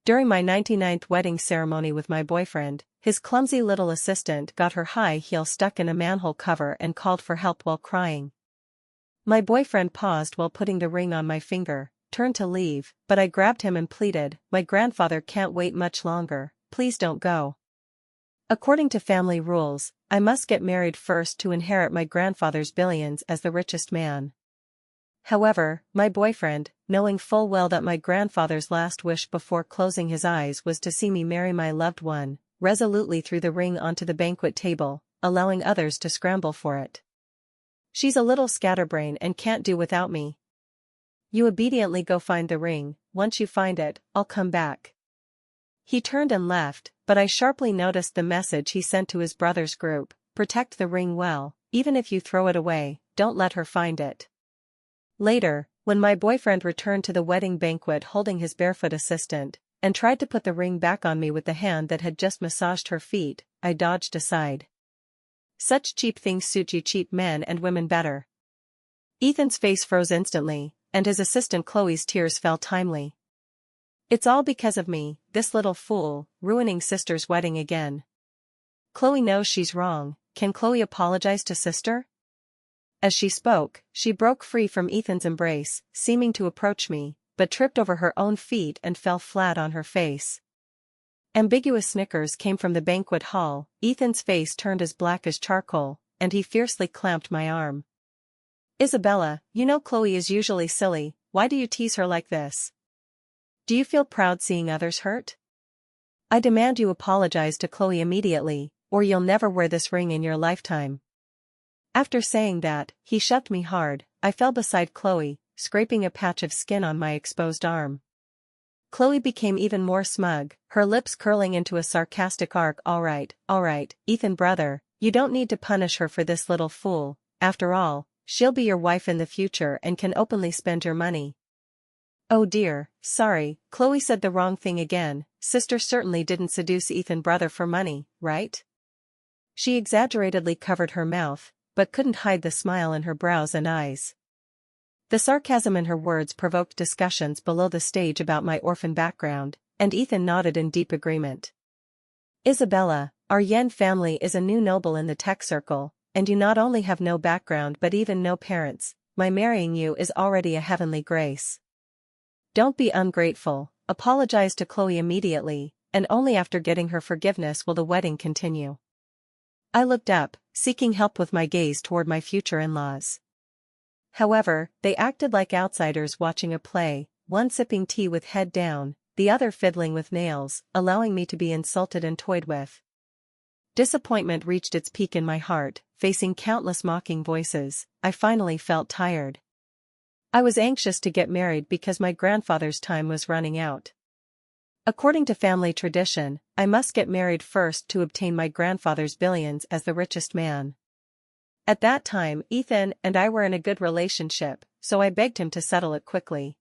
During my 99th wedding ceremony with my boyfriend, his clumsy little assistant got her high heel stuck in a manhole cover and called for help while crying. My boyfriend paused while putting the ring on my finger, turned to leave, but I grabbed him and pleaded, "My grandfather can't wait much longer, please don't go." According to family rules, I must get married first to inherit my grandfather's billions as the richest man. However, my boyfriend, knowing full well that my grandfather's last wish before closing his eyes was to see me marry my loved one, resolutely threw the ring onto the banquet table, allowing others to scramble for it. "She's a little scatterbrain and can't do without me. You obediently go find the ring, once you find it, I'll come back." He turned and left, but I sharply noticed the message he sent to his brother's group: "Protect the ring well, even if you throw it away, don't let her find it." Later, when my boyfriend returned to the wedding banquet holding his barefoot assistant, and tried to put the ring back on me with the hand that had just massaged her feet, I dodged aside. "Such cheap things suit you cheap men and women better." Ethan's face froze instantly, and his assistant Chloe's tears fell timely. "It's all because of me, this little fool, ruining sister's wedding again. Chloe knows she's wrong, can Chloe apologize to sister?" As she spoke, she broke free from Ethan's embrace, seeming to approach me, but tripped over her own feet and fell flat on her face. Ambiguous snickers came from the banquet hall. Ethan's face turned as black as charcoal, and he fiercely clamped my arm. "Isabella, you know Chloe is usually silly, why do you tease her like this? Do you feel proud seeing others hurt? I demand you apologize to Chloe immediately, or you'll never wear this ring in your lifetime." After saying that, he shoved me hard. I fell beside Chloe, scraping a patch of skin on my exposed arm. Chloe became even more smug, her lips curling into a sarcastic arc. All right, Ethan brother, you don't need to punish her for this little fool, after all, she'll be your wife in the future and can openly spend your money." "Oh dear, sorry, Chloe said the wrong thing again, sister certainly didn't seduce Ethan brother for money, right?" She exaggeratedly covered her mouth, but couldn't hide the smile in her brows and eyes. The sarcasm in her words provoked discussions below the stage about my orphan background, and Ethan nodded in deep agreement. "Isabella, our Yen family is a new noble in the tech circle, and you not only have no background but even no parents. My marrying you is already a heavenly grace. Don't be ungrateful, apologize to Chloe immediately, and only after getting her forgiveness will the wedding continue." I looked up, seeking help with my gaze toward my future in-laws. However, they acted like outsiders watching a play, one sipping tea with head down, the other fiddling with nails, allowing me to be insulted and toyed with. Disappointment reached its peak in my heart. Facing countless mocking voices, I finally felt tired. I was anxious to get married because my grandfather's time was running out. According to family tradition, I must get married first to obtain my grandfather's billions as the richest man. At that time, Ethan and I were in a good relationship, so I begged him to settle it quickly.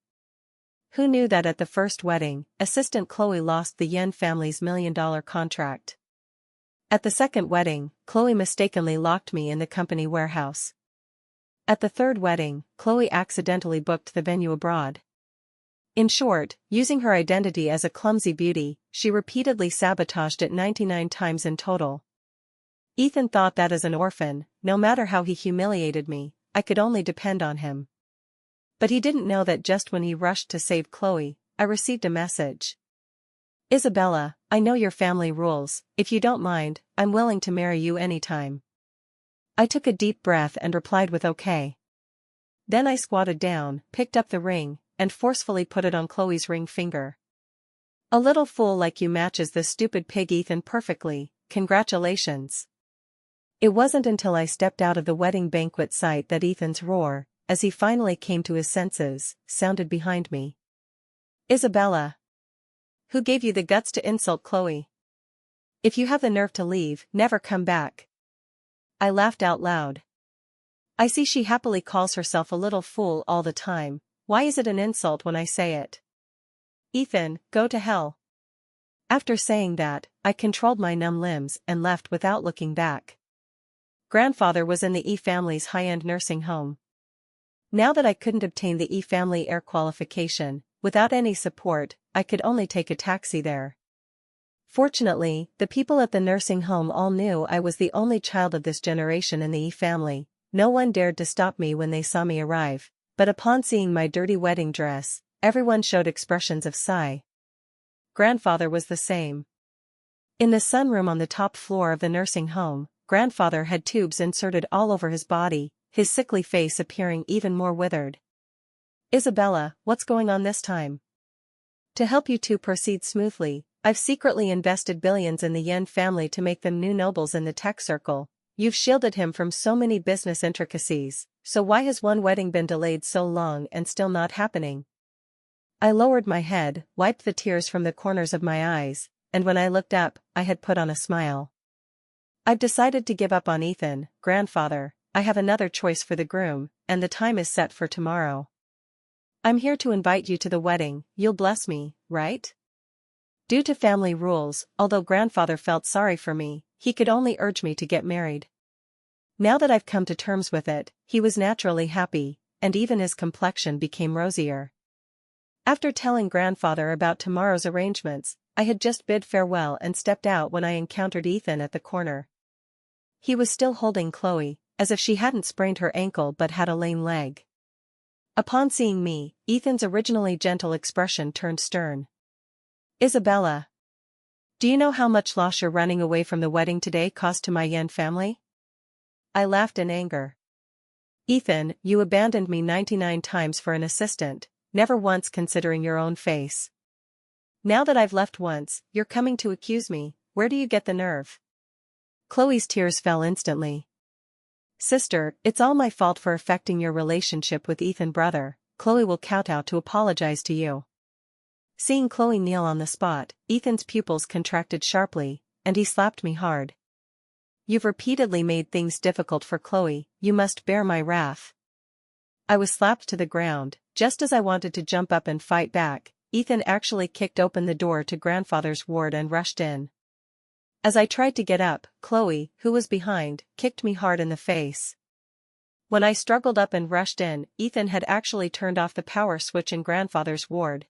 Who knew that at the first wedding, assistant Chloe lost the Yen family's $1 million contract? At the second wedding, Chloe mistakenly locked me in the company warehouse. At the third wedding, Chloe accidentally booked the venue abroad. In short, using her identity as a clumsy beauty, she repeatedly sabotaged it 99 times in total. Ethan thought that as an orphan, no matter how he humiliated me, I could only depend on him. But he didn't know that just when he rushed to save Chloe, I received a message. "Isabella, I know your family rules, if you don't mind, I'm willing to marry you anytime." I took a deep breath and replied with okay. Then I squatted down, picked up the ring, and forcefully put it on Chloe's ring finger. "A little fool like you matches this stupid pig Ethan perfectly, congratulations." It wasn't until I stepped out of the wedding banquet site that Ethan's roar, as he finally came to his senses, sounded behind me. "Isabella! Who gave you the guts to insult Chloe? If you have the nerve to leave, never come back." I laughed out loud. "I see she happily calls herself a little fool all the time. Why is it an insult when I say it? Ethan, go to hell." After saying that, I controlled my numb limbs and left without looking back. Grandfather was in the E family's high-end nursing home. Now that I couldn't obtain the E family heir qualification, without any support, I could only take a taxi there. Fortunately, the people at the nursing home all knew I was the only child of this generation in the E family. No one dared to stop me when they saw me arrive, but upon seeing my dirty wedding dress, everyone showed expressions of sigh. Grandfather was the same. In the sunroom on the top floor of the nursing home, grandfather had tubes inserted all over his body, his sickly face appearing even more withered. Isabella, what's going on this time? To help you two proceed smoothly, I've secretly invested billions in the Yen family to make them new nobles in the tech circle. You've shielded him from so many business intricacies, so why has one wedding been delayed so long and still not happening? I lowered my head, wiped the tears from the corners of my eyes, and when I looked up, I had put on a smile. I've decided to give up on Ethan, grandfather. I have another choice for the groom, and the time is set for tomorrow. I'm here to invite you to the wedding. You'll bless me, right? Due to family rules, although grandfather felt sorry for me, he could only urge me to get married. Now that I've come to terms with it, he was naturally happy, and even his complexion became rosier. After telling grandfather about tomorrow's arrangements, I had just bid farewell and stepped out when I encountered Ethan at the corner. He was still holding Chloe, as if she hadn't sprained her ankle but had a lame leg. Upon seeing me, Ethan's originally gentle expression turned stern. Isabella, do you know how much loss your running away from the wedding today cost to my Yen family? I laughed in anger. Ethan, you abandoned me 99 times for an assistant, never once considering your own face. Now that I've left once, you're coming to accuse me. Where do you get the nerve? Chloe's tears fell instantly. Sister, it's all my fault for affecting your relationship with Ethan brother. Chloe will kowtow to apologize to you. Seeing Chloe kneel on the spot, Ethan's pupils contracted sharply, and he slapped me hard. You've repeatedly made things difficult for Chloe, you must bear my wrath. I was slapped to the ground. Just as I wanted to jump up and fight back, Ethan actually kicked open the door to grandfather's ward and rushed in. As I tried to get up, Chloe, who was behind, kicked me hard in the face. When I struggled up and rushed in, Ethan had actually turned off the power switch in grandfather's ward.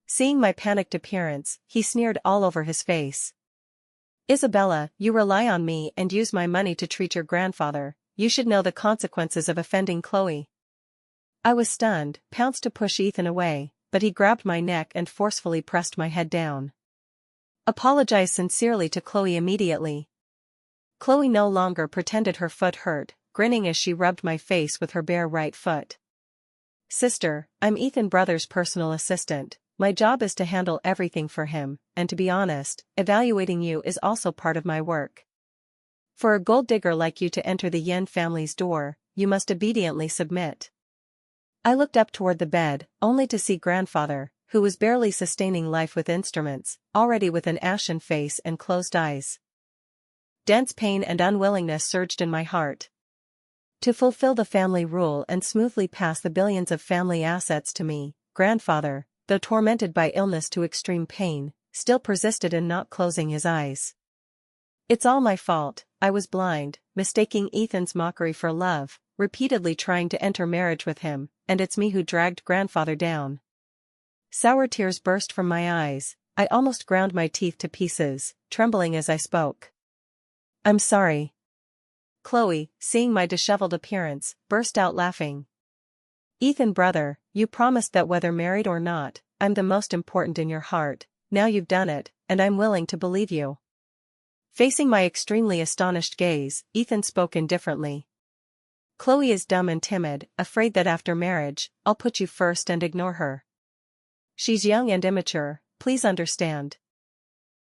Seeing my panicked appearance, he sneered all over his face. Isabella, you rely on me and use my money to treat your grandfather. You should know the consequences of offending Chloe. I was stunned, pounced to push Ethan away, but he grabbed my neck and forcefully pressed my head down. Apologize sincerely to Chloe immediately. Chloe no longer pretended her foot hurt, grinning as she rubbed my face with her bare right foot. Sister, I'm Ethan brother's personal assistant. My job is to handle everything for him, and to be honest, evaluating you is also part of my work. For a gold digger like you to enter the Yen family's door, you must obediently submit. I looked up toward the bed, only to see grandfather, who was barely sustaining life with instruments, already with an ashen face and closed eyes. Dense pain and unwillingness surged in my heart. To fulfill the family rule and smoothly pass the billions of family assets to me, grandfather, though tormented by illness to extreme pain, still persisted in not closing his eyes. It's all my fault. I was blind, mistaking Ethan's mockery for love, repeatedly trying to enter marriage with him, and it's me who dragged grandfather down. Sour tears burst from my eyes. I almost ground my teeth to pieces, trembling as I spoke. I'm sorry. Chloe, seeing my disheveled appearance, burst out laughing. Ethan brother, you promised that whether married or not, I'm the most important in your heart. Now you've done it, and I'm willing to believe you. Facing my extremely astonished gaze, Ethan spoke indifferently. Chloe is dumb and timid, afraid that after marriage, I'll put you first and ignore her. She's young and immature, please understand.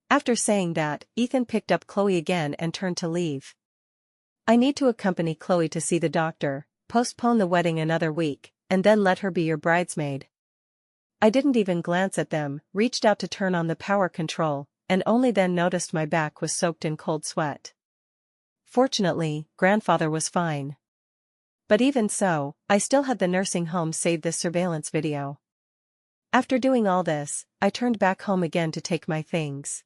After saying that, Ethan picked up Chloe again and turned to leave. I need to accompany Chloe to see the doctor, postpone the wedding another week, and then let her be your bridesmaid. I didn't even glance at them, reached out to turn on the power control, and only then noticed my back was soaked in cold sweat. Fortunately, grandfather was fine. But even so, I still had the nursing home save this surveillance video. After doing all this, I turned back home again to take my things.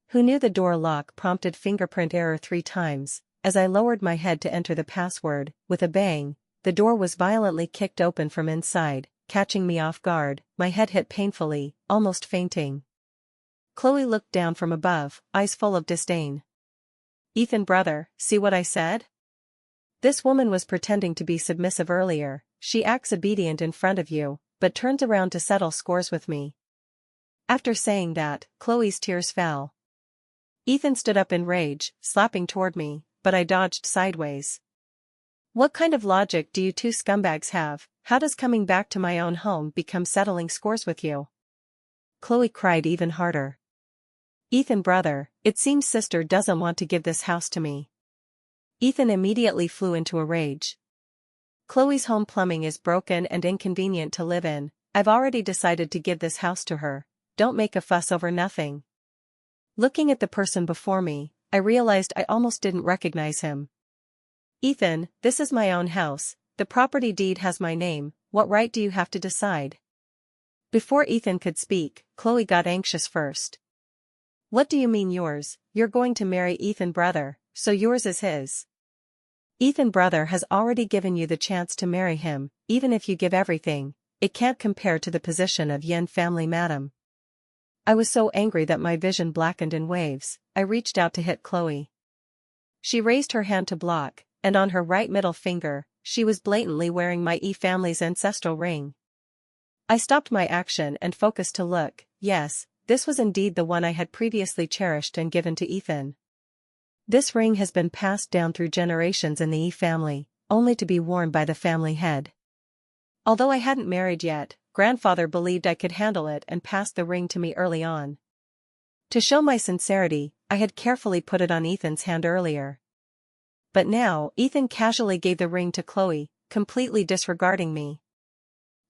Who knew the door lock prompted fingerprint error 3 times, as I lowered my head to enter the password, with a bang, the door was violently kicked open from inside, catching me off guard, my head hit painfully, almost fainting. Chloe looked down from above, eyes full of disdain. "Ethan brother, see what I said? This woman was pretending to be submissive earlier, she acts obedient in front of you, but turns around to settle scores with me." After saying that, Chloe's tears fell. Ethan stood up in rage, slapping toward me, but I dodged sideways. "What kind of logic do you two scumbags have? How does coming back to my own home become settling scores with you?" Chloe cried even harder. "Ethan brother, it seems sister doesn't want to give this house to me." Ethan immediately flew into a rage. "Chloe's home plumbing is broken and inconvenient to live in, I've already decided to give this house to her, don't make a fuss over nothing." Looking at the person before me, I realized I almost didn't recognize him. "Ethan, this is my own house, the property deed has my name, what right do you have to decide?" Before Ethan could speak, Chloe got anxious first. "What do you mean yours? You're going to marry Ethan brother, so yours is his. Ethan brother has already given you the chance to marry him, even if you give everything, it can't compare to the position of Yen family madam." I was so angry that my vision blackened in waves, I reached out to hit Chloe. She raised her hand to block, and on her right middle finger, she was blatantly wearing my family's ancestral ring. I stopped my action and focused to look, yes, this was indeed the one I had previously cherished and given to Ethan. This ring has been passed down through generations in the family, only to be worn by the family head. Although I hadn't married yet, grandfather believed I could handle it and passed the ring to me early on. To show my sincerity, I had carefully put it on Ethan's hand earlier. But now, Ethan casually gave the ring to Chloe, completely disregarding me.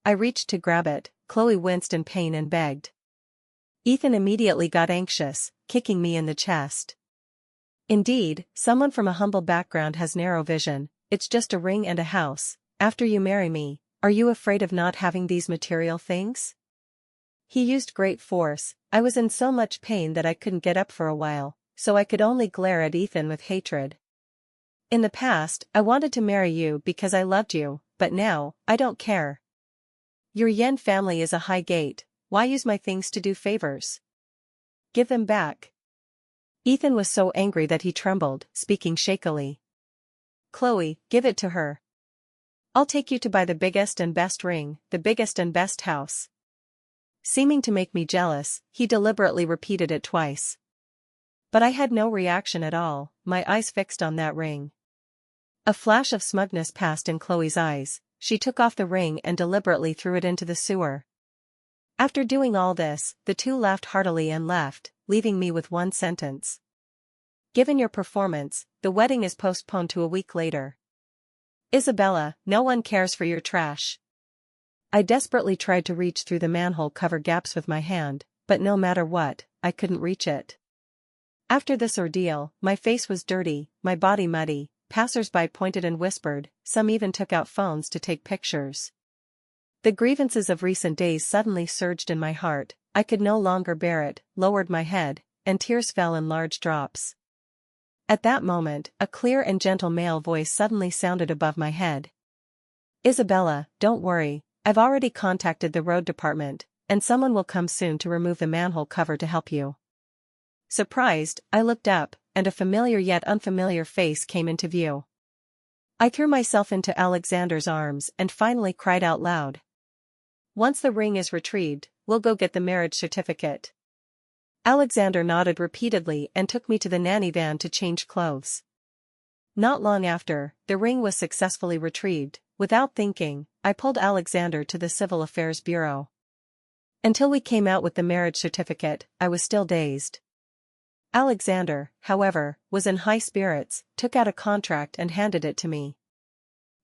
I reached to grab it, Chloe winced in pain and begged. Ethan immediately got anxious, kicking me in the chest. Indeed, someone from a humble background has narrow vision, it's just a ring and a house, after you marry me, are you afraid of not having these material things? He used great force, I was in so much pain that I couldn't get up for a while, so I could only glare at Ethan with hatred. "In the past, I wanted to marry you because I loved you, but now, I don't care. Your Yen family is a high gate, why use my things to do favors? Give them back." Ethan was so angry that he trembled, speaking shakily. "Chloe, give it to her. I'll take you to buy the biggest and best ring, the biggest and best house." Seeming to make me jealous, he deliberately repeated it twice. But I had no reaction at all, my eyes fixed on that ring. A flash of smugness passed in Chloe's eyes, she took off the ring and deliberately threw it into the sewer. After doing all this, the two laughed heartily and left, leaving me with one sentence. "Given your performance, the wedding is postponed to a week later. Isabella, no one cares for your trash." I desperately tried to reach through the manhole cover gaps with my hand, but no matter what, I couldn't reach it. After this ordeal, my face was dirty, my body muddy, passers-by pointed and whispered, some even took out phones to take pictures. The grievances of recent days suddenly surged in my heart, I could no longer bear it, lowered my head, and tears fell in large drops. At that moment, a clear and gentle male voice suddenly sounded above my head. "Isabella, don't worry, I've already contacted the road department, and someone will come soon to remove the manhole cover to help you." Surprised, I looked up, and a familiar yet unfamiliar face came into view. I threw myself into Alexander's arms and finally cried out loud. "Once the ring is retrieved, we'll go get the marriage certificate." Alexander nodded repeatedly and took me to the nanny van to change clothes. Not long after, the ring was successfully retrieved. Without thinking, I pulled Alexander to the Civil Affairs Bureau. Until we came out with the marriage certificate, I was still dazed. Alexander, however, was in high spirits, took out a contract and handed it to me.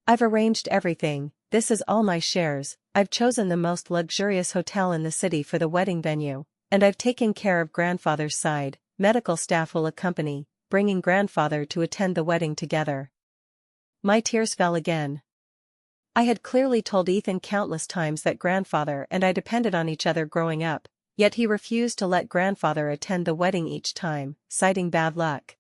"I've arranged everything, this is all my shares, I've chosen the most luxurious hotel in the city for the wedding venue, and I've taken care of grandfather's side, medical staff will accompany, bringing grandfather to attend the wedding together." My tears fell again. I had clearly told Ethan countless times that grandfather and I depended on each other growing up, yet he refused to let grandfather attend the wedding each time, citing bad luck.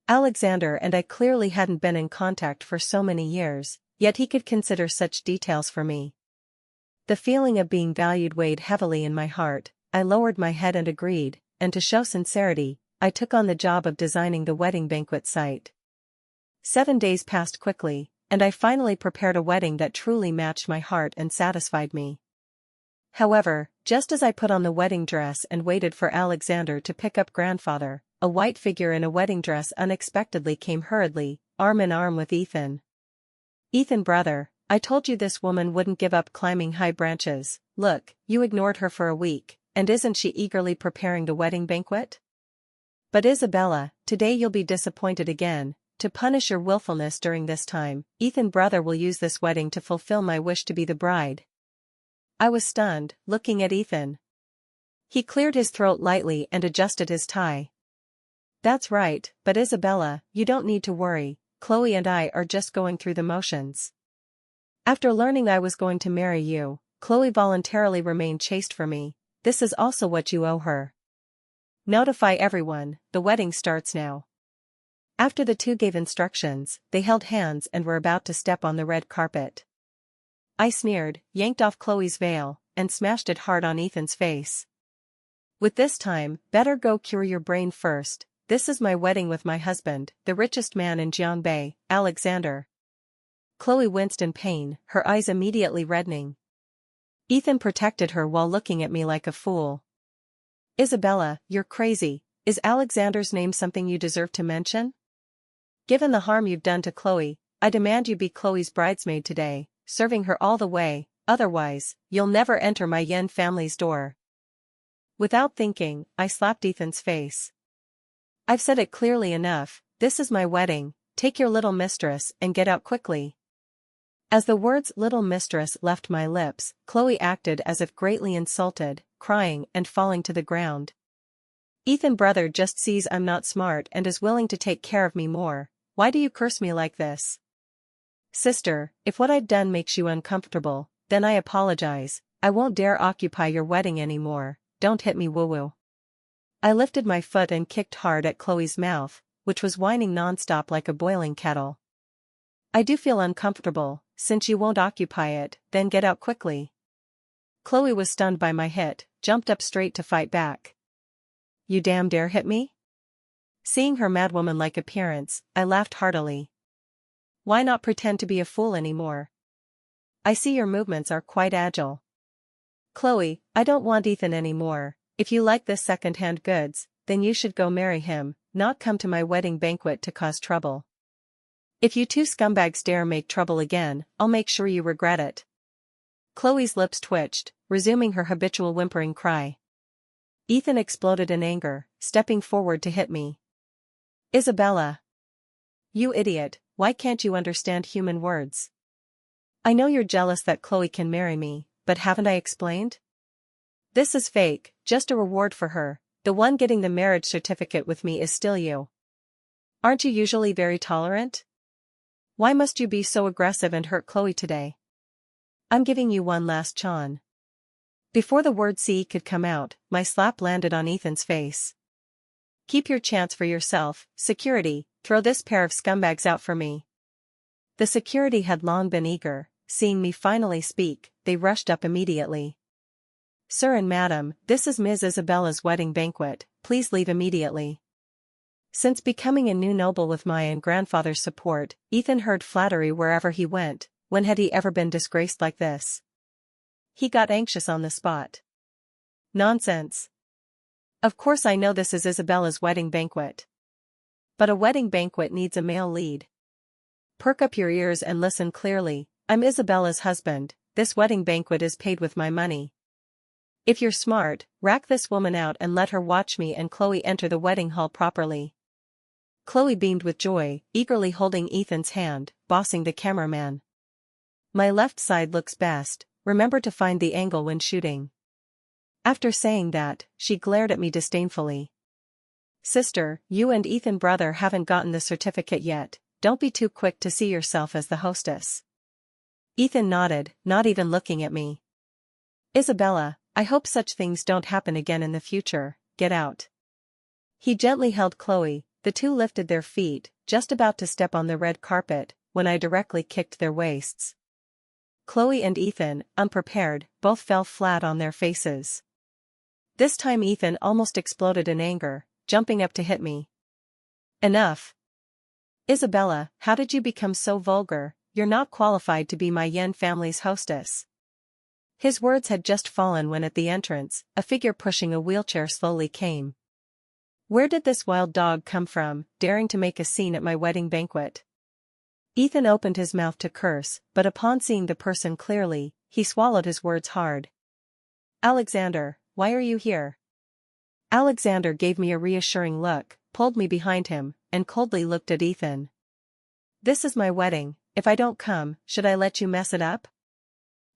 Alexander and I clearly hadn't been in contact for so many years, yet he could consider such details for me. The feeling of being valued weighed heavily in my heart. I lowered my head and agreed, and to show sincerity, I took on the job of designing the wedding banquet site. 7 days passed quickly, and I finally prepared a wedding that truly matched my heart and satisfied me. However, just as I put on the wedding dress and waited for Alexander to pick up grandfather, a white figure in a wedding dress unexpectedly came hurriedly, arm in arm with Ethan. "Ethan brother, I told you this woman wouldn't give up climbing high branches. Look, you ignored her for a week, and isn't she eagerly preparing the wedding banquet? But Isabella, today you'll be disappointed again. To punish your willfulness during this time, Ethan brother will use this wedding to fulfill my wish to be the bride." I was stunned, looking at Ethan. He cleared his throat lightly and adjusted his tie. "That's right, but Isabella, you don't need to worry. Chloe and I are just going through the motions. After learning I was going to marry you, Chloe voluntarily remained chaste for me. This is also what you owe her. Notify everyone, the wedding starts now." After the two gave instructions, they held hands and were about to step on the red carpet. I sneered, yanked off Chloe's veil, and smashed it hard on Ethan's face. "With this time, better go cure your brain first. This is my wedding with my husband, the richest man in Jiangbei, Alexander." Chloe winced in pain, her eyes immediately reddening. Ethan protected her while looking at me like a fool. "Isabella, you're crazy. Is Alexander's name something you deserve to mention? Given the harm you've done to Chloe, I demand you be Chloe's bridesmaid today, serving her all the way, otherwise, you'll never enter my Yen family's door." Without thinking, I slapped Ethan's face. "I've said it clearly enough, this is my wedding, take your little mistress and get out quickly." As the words "little mistress" left my lips, Chloe acted as if greatly insulted, crying and falling to the ground. "Ethan brother just sees I'm not smart and is willing to take care of me more. Why do you curse me like this?" "Sister, if what I've done makes you uncomfortable, then I apologize. I won't dare occupy your wedding anymore. Don't hit me woo-woo." I lifted my foot and kicked hard at Chloe's mouth, which was whining nonstop like a boiling kettle. "I do feel uncomfortable. Since you won't occupy it, then get out quickly." Chloe was stunned by my hit, jumped up straight to fight back. "You damn dare hit me?" Seeing her madwoman-like appearance, I laughed heartily. "Why not pretend to be a fool anymore? I see your movements are quite agile." "Chloe, I don't want Ethan anymore. If you like this second-hand goods, then you should go marry him, not come to my wedding banquet to cause trouble. If you two scumbags dare make trouble again, I'll make sure you regret it." Chloe's lips twitched, resuming her habitual whimpering cry. Ethan exploded in anger, stepping forward to hit me. "Isabella! You idiot, why can't you understand human words? I know you're jealous that Chloe can marry me, but haven't I explained? This is fake, just a reward for her. The one getting the marriage certificate with me is still you. Aren't you usually very tolerant? Why must you be so aggressive and hurt Chloe today? I'm giving you one last chance." Before the word "C" could come out, my slap landed on Ethan's face. "Keep your chance for yourself. Security, throw this pair of scumbags out for me." The security had long been eager. Seeing me finally speak, they rushed up immediately. "Sir and madam, this is Ms. Isabella's wedding banquet, please leave immediately." Since becoming a new noble with my and grandfather's support, Ethan heard flattery wherever he went. When had he ever been disgraced like this? He got anxious on the spot. "Nonsense. Of course I know this is Isabella's wedding banquet. But a wedding banquet needs a male lead. Perk up your ears and listen clearly. I'm Isabella's husband, this wedding banquet is paid with my money. If you're smart, rack this woman out and let her watch me and Chloe enter the wedding hall properly." Chloe beamed with joy, eagerly holding Ethan's hand, bossing the cameraman. "My left side looks best, remember to find the angle when shooting." After saying that, she glared at me disdainfully. "Sister, you and Ethan brother haven't gotten the certificate yet, don't be too quick to see yourself as the hostess." Ethan nodded, not even looking at me. "Isabella, I hope such things don't happen again in the future, get out." He gently held Chloe, the two lifted their feet, just about to step on the red carpet, when I directly kicked their waists. Chloe and Ethan, unprepared, both fell flat on their faces. This time Ethan almost exploded in anger, jumping up to hit me. Enough. Isabella, how did you become so vulgar? You're not qualified to be my Yen family's hostess. His words had just fallen when at the entrance, a figure pushing a wheelchair slowly came. Where did this wild dog come from, daring to make a scene at my wedding banquet? Ethan opened his mouth to curse, but upon seeing the person clearly, he swallowed his words hard. Alexander, why are you here? Alexander gave me a reassuring look, pulled me behind him, and coldly looked at Ethan. This is my wedding. If I don't come, should I let you mess it up?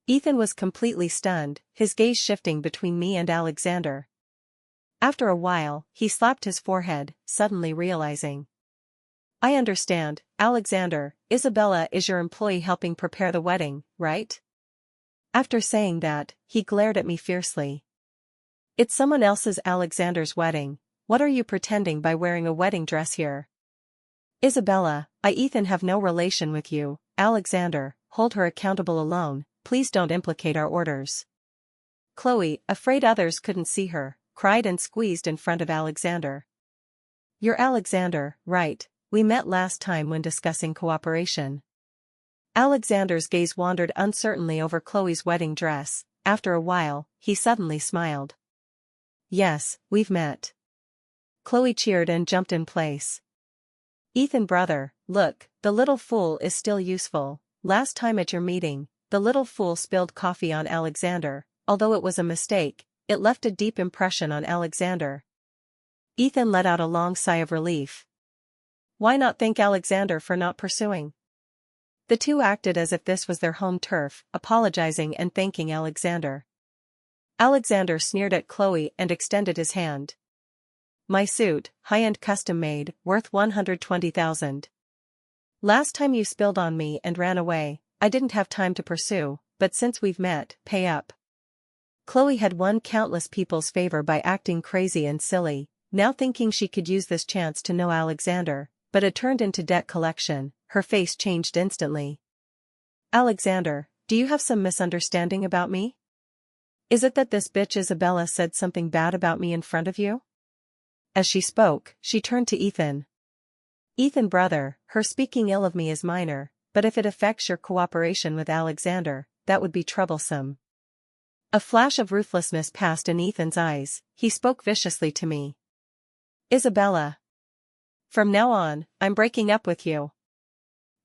Ethan was completely stunned, his gaze shifting between me and Alexander. After a while, he slapped his forehead, suddenly realizing. I understand, Alexander, Isabella is your employee helping prepare the wedding, right? After saying that, he glared at me fiercely. It's someone else's Alexander's wedding. What are you pretending by wearing a wedding dress here? Isabella, Ethan have no relation with you. Alexander, hold her accountable alone, please don't implicate our orders. Chloe, afraid others couldn't see her, cried and squeezed in front of Alexander. You're Alexander, right? We met last time when discussing cooperation. Alexander's gaze wandered uncertainly over Chloe's wedding dress. After a while, he suddenly smiled. Yes, we've met. Chloe cheered and jumped in place. Ethan brother, look, the little fool is still useful. Last time at your meeting, the little fool spilled coffee on Alexander. Although it was a mistake, it left a deep impression on Alexander. Ethan let out a long sigh of relief. Why not thank Alexander for not pursuing? The two acted as if this was their home turf, apologizing and thanking Alexander. Alexander sneered at Chloe and extended his hand. My suit, high-end custom-made, worth 120,000. Last time you spilled on me and ran away, I didn't have time to pursue, but since we've met, pay up. Chloe had won countless people's favor by acting crazy and silly, now thinking she could use this chance to know Alexander, but it turned into debt collection. Her face changed instantly. Alexander, do you have some misunderstanding about me? Is it that this bitch Isabella said something bad about me in front of you? As she spoke, she turned to Ethan. Ethan brother, her speaking ill of me is minor, but if it affects your cooperation with Alexander, that would be troublesome. A flash of ruthlessness passed in Ethan's eyes. He spoke viciously to me. Isabella. From now on, I'm breaking up with you.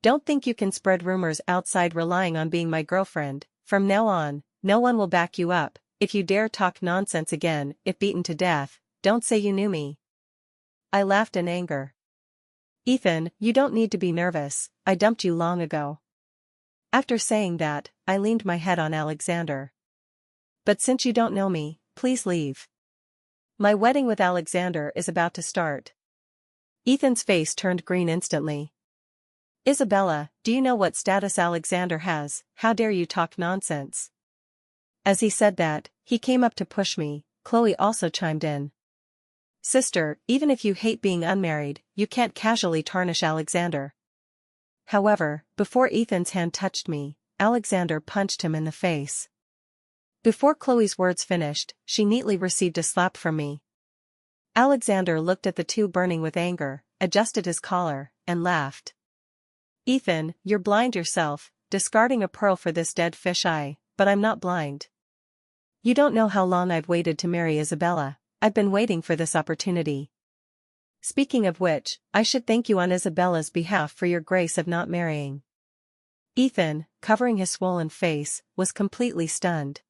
Don't think you can spread rumors outside relying on being my girlfriend. From now on, no one will back you up. If you dare talk nonsense again, if beaten to death, don't say you knew me. I laughed in anger. Ethan, you don't need to be nervous, I dumped you long ago. After saying that, I leaned my head on Alexander. But since you don't know me, please leave. My wedding with Alexander is about to start. Ethan's face turned green instantly. Isabella, do you know what status Alexander has? How dare you talk nonsense? As he said that, he came up to push me. Chloe also chimed in. Sister, even if you hate being unmarried, you can't casually tarnish Alexander. However, before Ethan's hand touched me, Alexander punched him in the face. Before Chloe's words finished, she neatly received a slap from me. Alexander looked at the two burning with anger, adjusted his collar, and laughed. Ethan, you're blind yourself, discarding a pearl for this dead fish eye, but I'm not blind. You don't know how long I've waited to marry Isabella. I've been waiting for this opportunity. Speaking of which, I should thank you on Isabella's behalf for your grace of not marrying. Ethan, covering his swollen face, was completely stunned.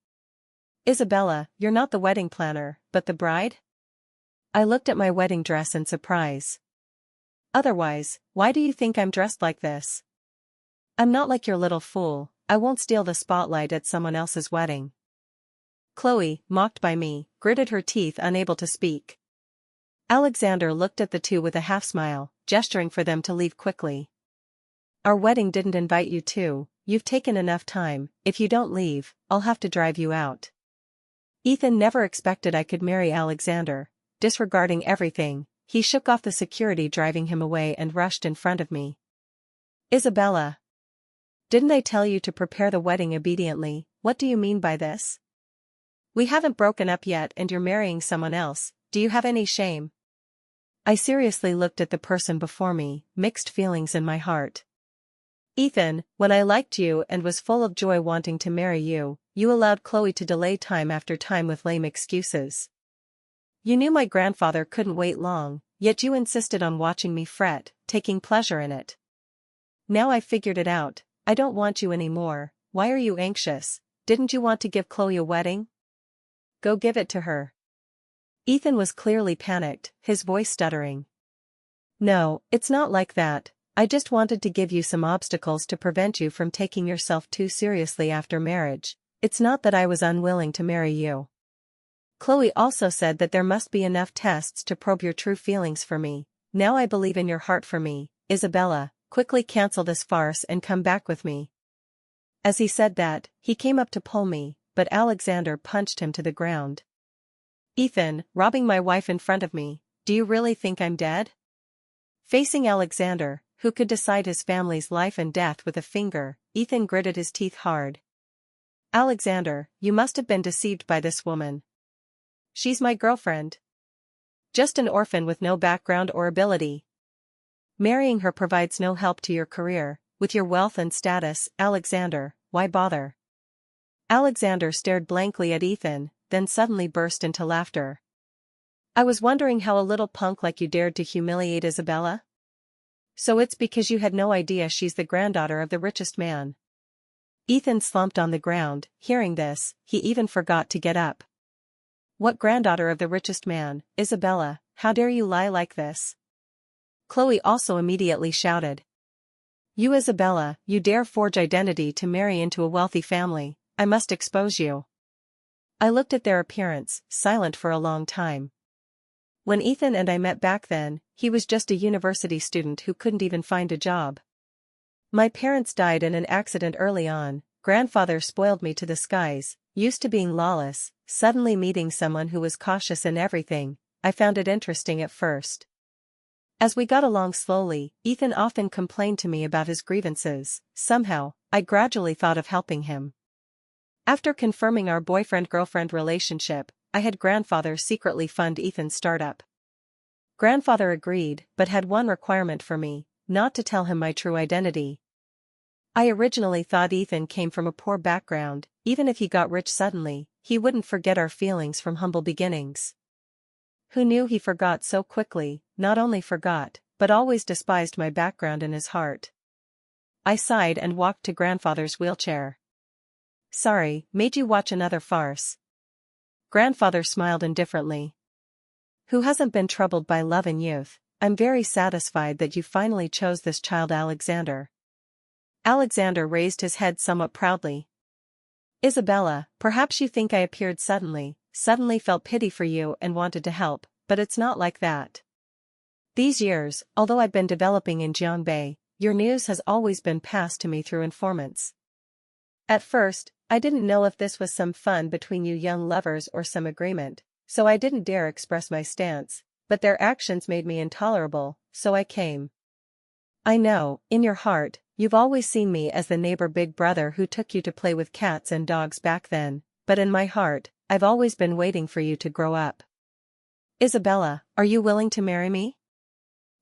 Isabella, you're not the wedding planner, but the bride? I looked at my wedding dress in surprise. Otherwise, why do you think I'm dressed like this? I'm not like your little fool, I won't steal the spotlight at someone else's wedding. Chloe, mocked by me, gritted her teeth unable to speak. Alexander looked at the two with a half-smile, gesturing for them to leave quickly. Our wedding didn't invite you to, you've taken enough time, if you don't leave, I'll have to drive you out. Ethan never expected I could marry Alexander. Disregarding everything, he shook off the security driving him away and rushed in front of me. Isabella. Didn't I tell you to prepare the wedding obediently? What do you mean by this? We haven't broken up yet and you're marrying someone else. Do you have any shame? I seriously looked at the person before me, mixed feelings in my heart. Ethan, when I liked you and was full of joy wanting to marry you, you allowed Chloe to delay time after time with lame excuses. You knew my grandfather couldn't wait long, yet you insisted on watching me fret, taking pleasure in it. Now I figured it out, I don't want you anymore. Why are you anxious? Didn't you want to give Chloe a wedding? Go give it to her. Ethan was clearly panicked, his voice stuttering. No, it's not like that. I just wanted to give you some obstacles to prevent you from taking yourself too seriously after marriage. It's not that I was unwilling to marry you. Chloe also said that there must be enough tests to probe your true feelings for me. Now I believe in your heart for me. Isabella, quickly cancel this farce and come back with me. As he said that, he came up to pull me, but Alexander punched him to the ground. Ethan, robbing my wife in front of me, do you really think I'm dead? Facing Alexander, who could decide his family's life and death with a finger, Ethan gritted his teeth hard. Alexander, you must have been deceived by this woman. She's my girlfriend. Just an orphan with no background or ability. Marrying her provides no help to your career. With your wealth and status, Alexander, why bother? Alexander stared blankly at Ethan, then suddenly burst into laughter. I was wondering how a little punk like you dared to humiliate Isabella? So it's because you had no idea she's the granddaughter of the richest man. Ethan slumped on the ground. Hearing this, he even forgot to get up. What granddaughter of the richest man, Isabella, how dare you lie like this? Chloe also immediately shouted. You Isabella, you dare forge identity to marry into a wealthy family, I must expose you. I looked at their appearance, silent for a long time. When Ethan and I met back then, he was just a university student who couldn't even find a job. My parents died in an accident early on, grandfather spoiled me to the skies, used to being lawless, suddenly meeting someone who was cautious in everything. I found it interesting at first. As we got along slowly, Ethan often complained to me about his grievances. Somehow, I gradually thought of helping him. After confirming our boyfriend-girlfriend relationship, I had grandfather secretly fund Ethan's startup. Grandfather agreed, but had one requirement for me, not to tell him my true identity. I originally thought Ethan came from a poor background. Even if he got rich suddenly, he wouldn't forget our feelings from humble beginnings. Who knew he forgot so quickly? Not only forgot, but always despised my background in his heart. I sighed and walked to grandfather's wheelchair. Sorry, made you watch another farce. Grandfather smiled indifferently. Who hasn't been troubled by love in youth? I'm very satisfied that you finally chose this child Alexander. Alexander raised his head somewhat proudly. Isabella, perhaps you think I appeared suddenly felt pity for you and wanted to help, but it's not like that. These years, although I've been developing in Jiangbei, your news has always been passed to me through informants. At first, I didn't know if this was some fun between you young lovers or some agreement, so I didn't dare express my stance, but their actions made me intolerable, so I came. I know, in your heart, you've always seen me as the neighbor big brother who took you to play with cats and dogs back then, but in my heart, I've always been waiting for you to grow up. Isabella, are you willing to marry me?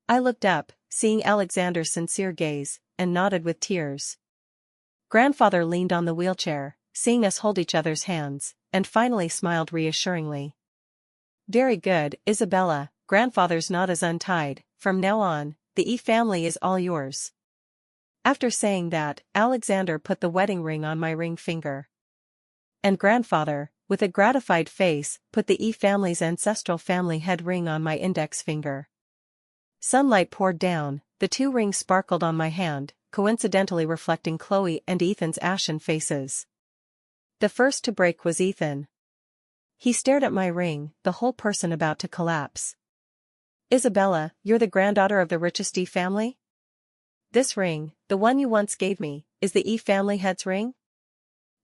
I looked up, seeing Alexander's sincere gaze, and nodded with tears. Grandfather leaned on the wheelchair, seeing us hold each other's hands, and finally smiled reassuringly. Very good, Isabella, grandfather's knot is untied. From now on, the E family is all yours. After saying that, Alexander put the wedding ring on my ring finger. And grandfather, with a gratified face, put the E family's ancestral family head ring on my index finger. Sunlight poured down, the two rings sparkled on my hand, coincidentally reflecting Chloe and Ethan's ashen faces. The first to break was Ethan. He stared at my ring, the whole person about to collapse. Isabella, you're the granddaughter of the richest E family? This ring, the one you once gave me, is the E family head's ring?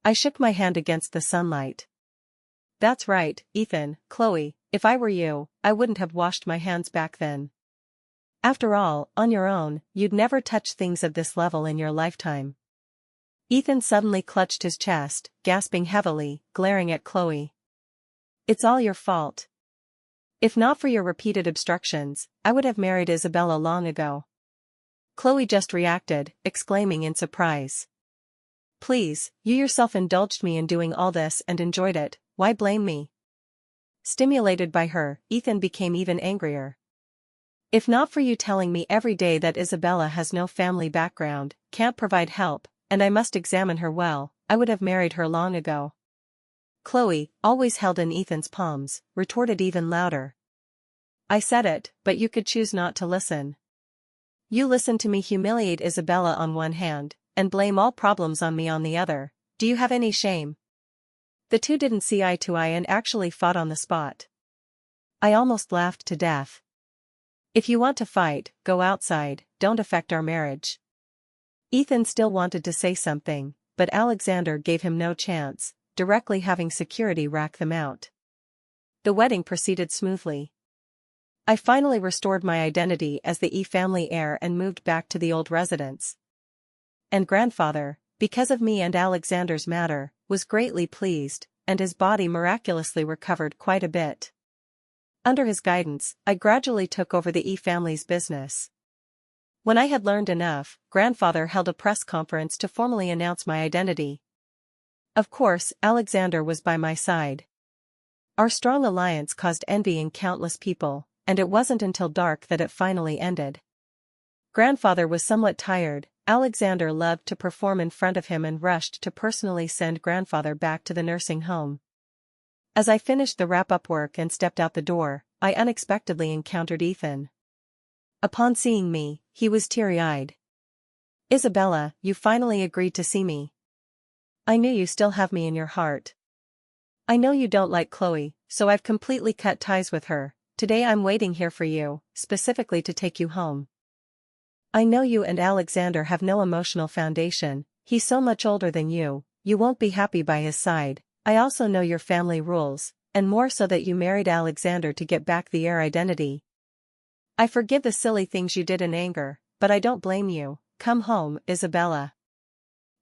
I shook my hand against the sunlight. That's right, Ethan, Chloe, if I were you, I wouldn't have washed my hands back then. After all, on your own, you'd never touch things of this level in your lifetime. Ethan suddenly clutched his chest, gasping heavily, glaring at Chloe. It's all your fault. If not for your repeated obstructions, I would have married Isabella long ago. Chloe just reacted, exclaiming in surprise. Please, you yourself indulged me in doing all this and enjoyed it, why blame me? Stimulated by her, Ethan became even angrier. If not for you telling me every day that Isabella has no family background, can't provide help, and I must examine her well, I would have married her long ago. Chloe, always held in Ethan's palms, retorted even louder. I said it, but you could choose not to listen. You listened to me humiliate Isabella on one hand, and blame all problems on me on the other. Do you have any shame? The two didn't see eye to eye and actually fought on the spot. I almost laughed to death. If you want to fight, go outside, don't affect our marriage. Ethan still wanted to say something, but Alexander gave him no chance, directly having security rack them out. The wedding proceeded smoothly. I finally restored my identity as the E family heir and moved back to the old residence. And grandfather, because of me and Alexander's matter, was greatly pleased, and his body miraculously recovered quite a bit. Under his guidance, I gradually took over the E family's business. When I had learned enough, grandfather held a press conference to formally announce my identity. Of course, Alexander was by my side. Our strong alliance caused envy in countless people, and it wasn't until dark that it finally ended. Grandfather was somewhat tired. Alexander loved to perform in front of him and rushed to personally send grandfather back to the nursing home. As I finished the wrap-up work and stepped out the door, I unexpectedly encountered Ethan. Upon seeing me, he was teary-eyed. Isabella, you finally agreed to see me. I knew you still have me in your heart. I know you don't like Chloe, so I've completely cut ties with her. Today I'm waiting here for you, specifically to take you home. I know you and Alexander have no emotional foundation, he's so much older than you won't be happy by his side. I also know your family rules, and more so that you married Alexander to get back the heir identity. I forgive the silly things you did in anger, but I don't blame you. Come home, Isabella.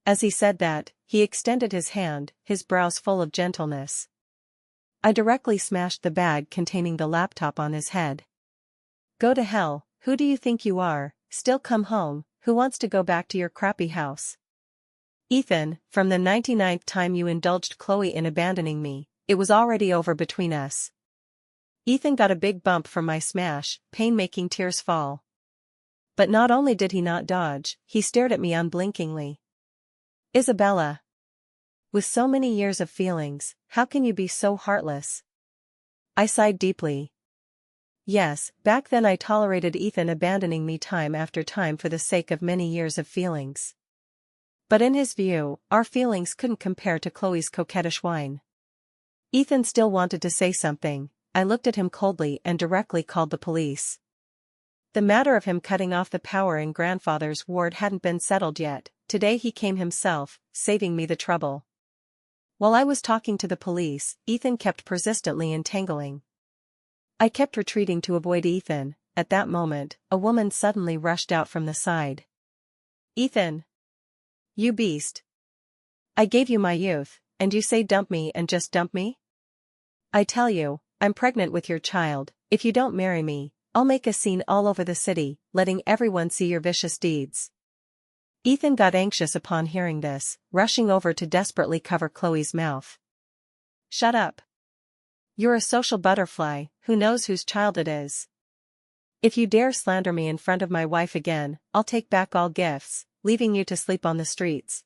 As he said that, he extended his hand, his brows full of gentleness. I directly smashed the bag containing the laptop on his head. Go to hell, who do you think you are? Still come home, who wants to go back to your crappy house? Ethan, from the 99th time you indulged Chloe in abandoning me, it was already over between us. Ethan got a big bump from my smash, pain making tears fall. But not only did he not dodge, he stared at me unblinkingly. Isabella. With so many years of feelings, how can you be so heartless? I sighed deeply. Yes, back then I tolerated Ethan abandoning me time after time for the sake of many years of feelings. But in his view, our feelings couldn't compare to Chloe's coquettish whine. Ethan still wanted to say something. I looked at him coldly and directly called the police. The matter of him cutting off the power in grandfather's ward hadn't been settled yet. Today he came himself, saving me the trouble. While I was talking to the police, Ethan kept persistently entangling. I kept retreating to avoid Ethan. At that moment, a woman suddenly rushed out from the side. Ethan! You beast! I gave you my youth, and you say dump me and just dump me? I tell you, I'm pregnant with your child. If you don't marry me, I'll make a scene all over the city, letting everyone see your vicious deeds. Ethan got anxious upon hearing this, rushing over to desperately cover Chloe's mouth. Shut up. You're a social butterfly, who knows whose child it is? If you dare slander me in front of my wife again, I'll take back all gifts, leaving you to sleep on the streets.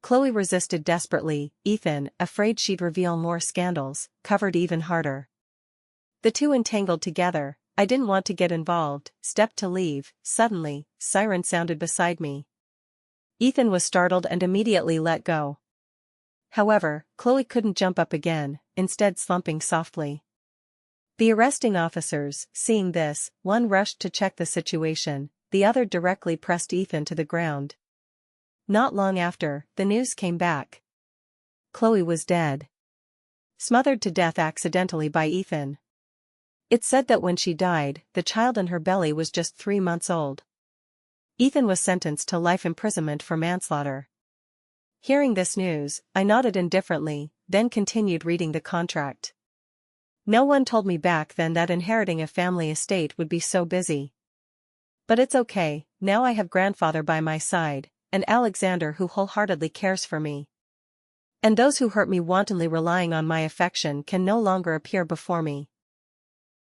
Chloe resisted desperately. Ethan, afraid she'd reveal more scandals, covered even harder. The two entangled together. I didn't want to get involved, stepped to leave. Suddenly, siren sounded beside me. Ethan was startled and immediately let go. However, Chloe couldn't jump up again, instead slumping softly. The arresting officers, seeing this, one rushed to check the situation, the other directly pressed Ethan to the ground. Not long after, the news came back. Chloe was dead. Smothered to death accidentally by Ethan. It said that when she died, the child in her belly was just 3 months old. Ethan was sentenced to life imprisonment for manslaughter. Hearing this news, I nodded indifferently, then continued reading the contract. No one told me back then that inheriting a family estate would be so busy. But it's okay, now I have grandfather by my side, and Alexander who wholeheartedly cares for me. And those who hurt me wantonly relying on my affection can no longer appear before me.